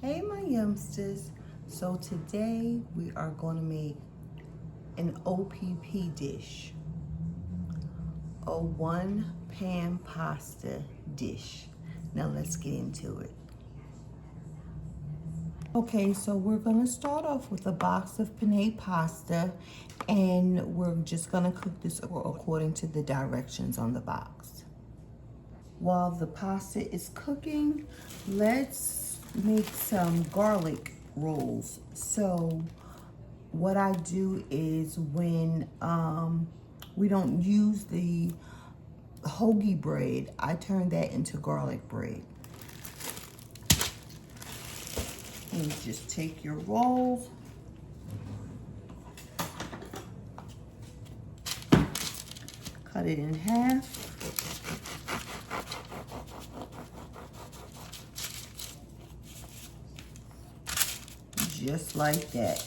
Hey my yumsters, so today we are going to make an OPP dish, a one pan pasta dish. Now let's get into it. Okay, so we're going to start off with a box of penne pasta, and we're just going to cook this according to the directions on the box. While the pasta is cooking, let's make some garlic rolls. So what I do is when we don't use the hoagie bread, I turn that into garlic bread. And you just take your rolls, cut it in half. Just like that.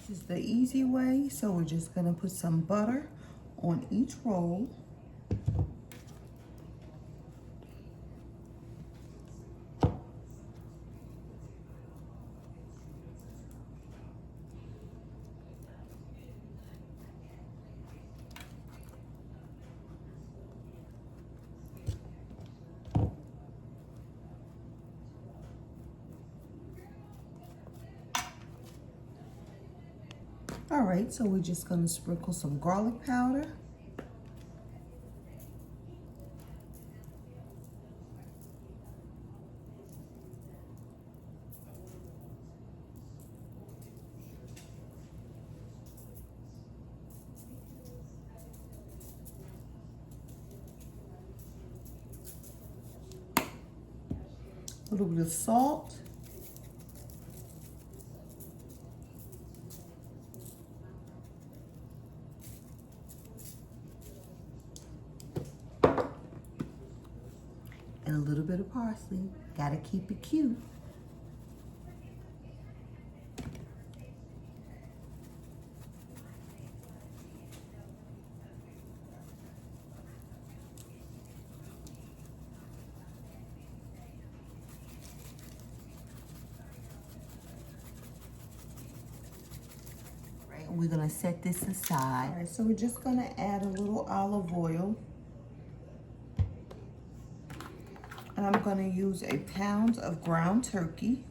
This is the easy way, so we're just gonna put some butter on each roll. All right, so we're just gonna sprinkle some garlic powder. A little bit of salt. And a little bit of parsley. Gotta keep it cute. Right, we're gonna set this aside. All right, so we're just gonna add a little olive oil. And I'm going to use a pound of ground turkey.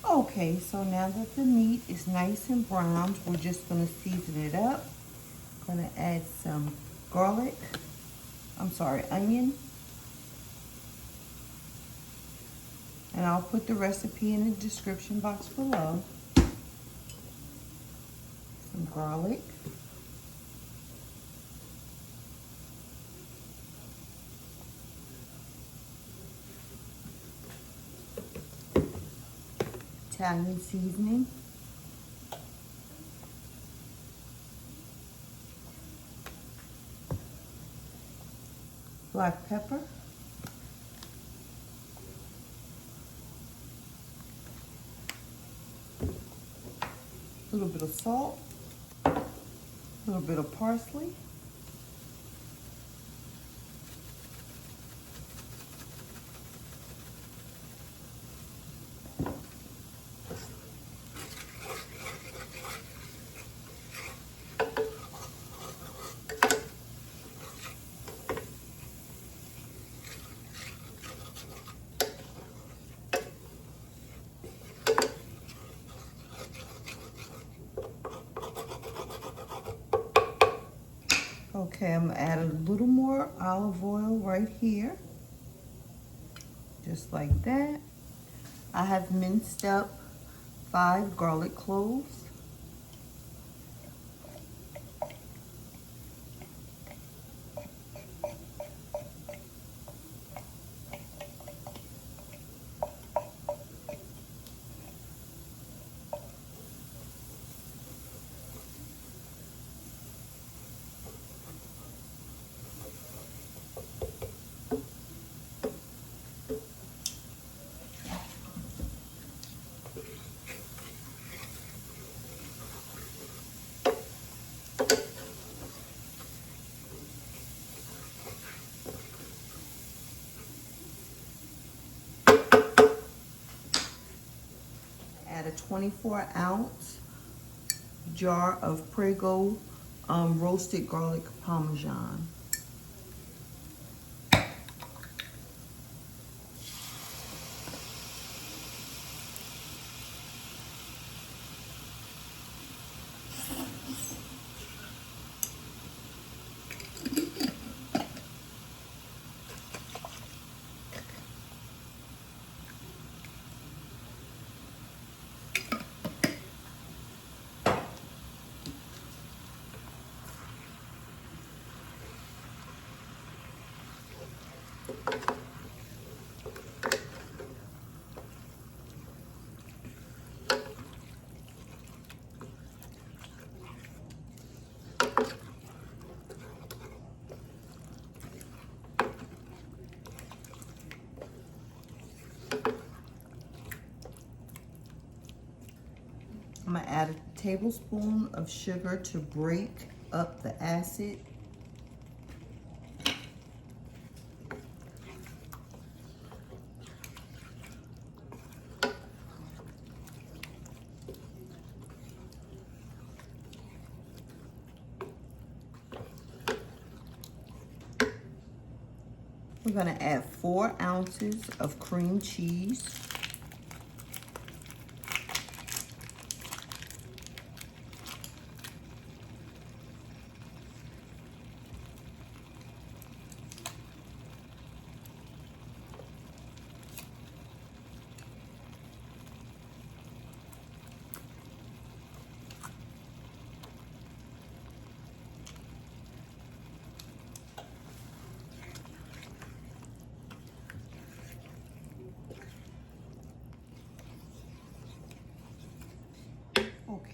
Okay, so now that the meat is nice and browned, we're just going to season it up. I'm going to add some onion. And I'll put the recipe in the description box below. Some garlic. Italian seasoning. Black pepper. A little bit of salt, a little bit of parsley, Okay, I'm gonna add a little more olive oil right here. Just like that. I have minced up 5 garlic cloves. add a 24-ounce jar of Prego roasted garlic Parmesan. I'm gonna add a tablespoon of sugar to break up the acid. We're gonna add 4 ounces of cream cheese.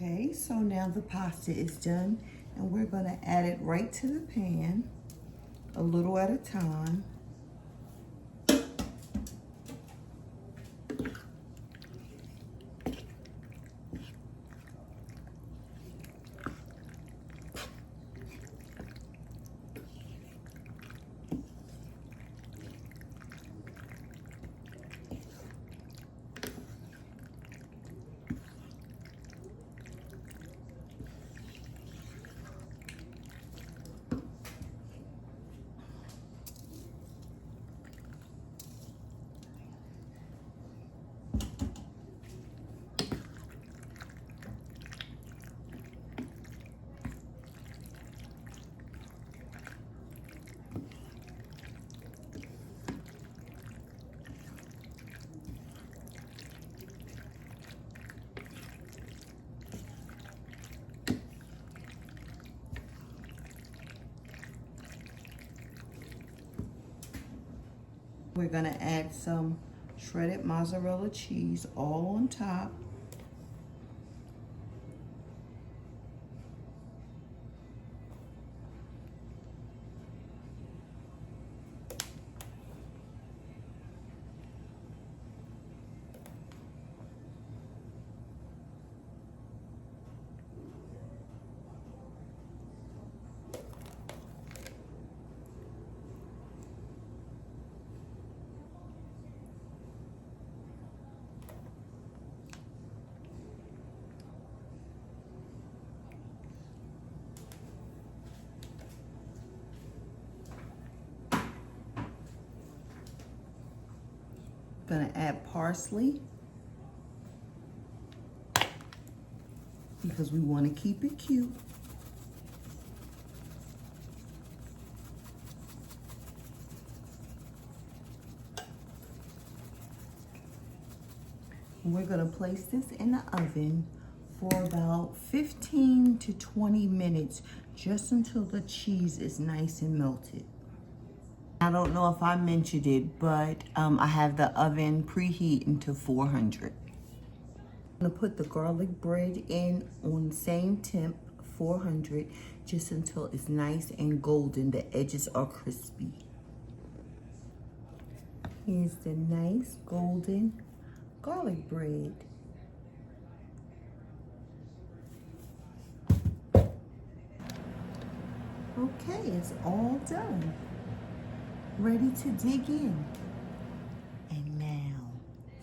Okay, so now the pasta is done, and we're gonna add it right to the pan, a little at a time. We're gonna add some shredded mozzarella cheese all on top. Gonna add parsley because we want to keep it cute. We're gonna place this in the oven for about 15 to 20 minutes, just until the cheese is nice and melted. I don't know if I mentioned it, but I have the oven preheating to 400. I'm gonna put the garlic bread in on the same temp, 400, just until it's nice and golden. The edges are crispy. Here's the nice golden garlic bread. Okay, it's all done. Ready to dig in. And now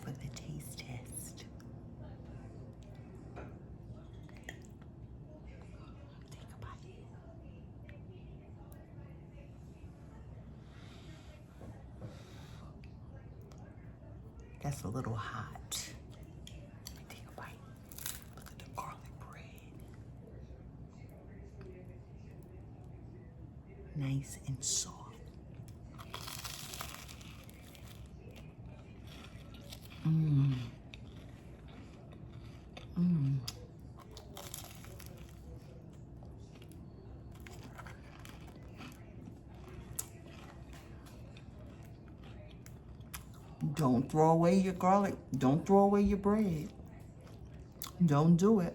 for the taste test. That's a little hot. Let me take a bite. Look at the garlic bread. Nice and soft. Mmm. Mmm. Don't throw away your garlic. Don't throw away your bread. Don't do it.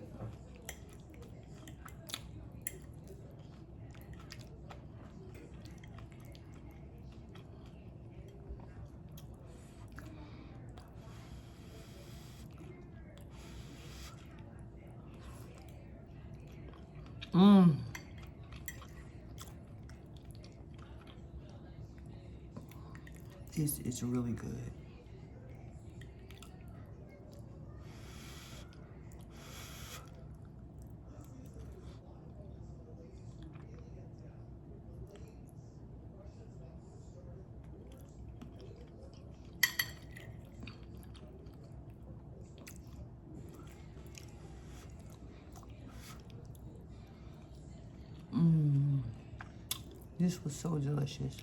Mmm. This is really good. Mmm. This was so delicious.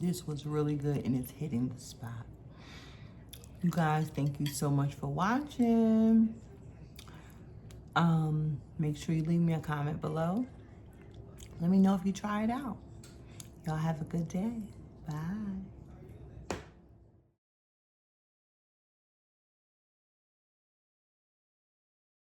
This was really good and it's hitting the spot. You guys, thank you so much for watching. Make sure you leave me a comment below. Let me know if you try it out. Y'all have a good day. Bye.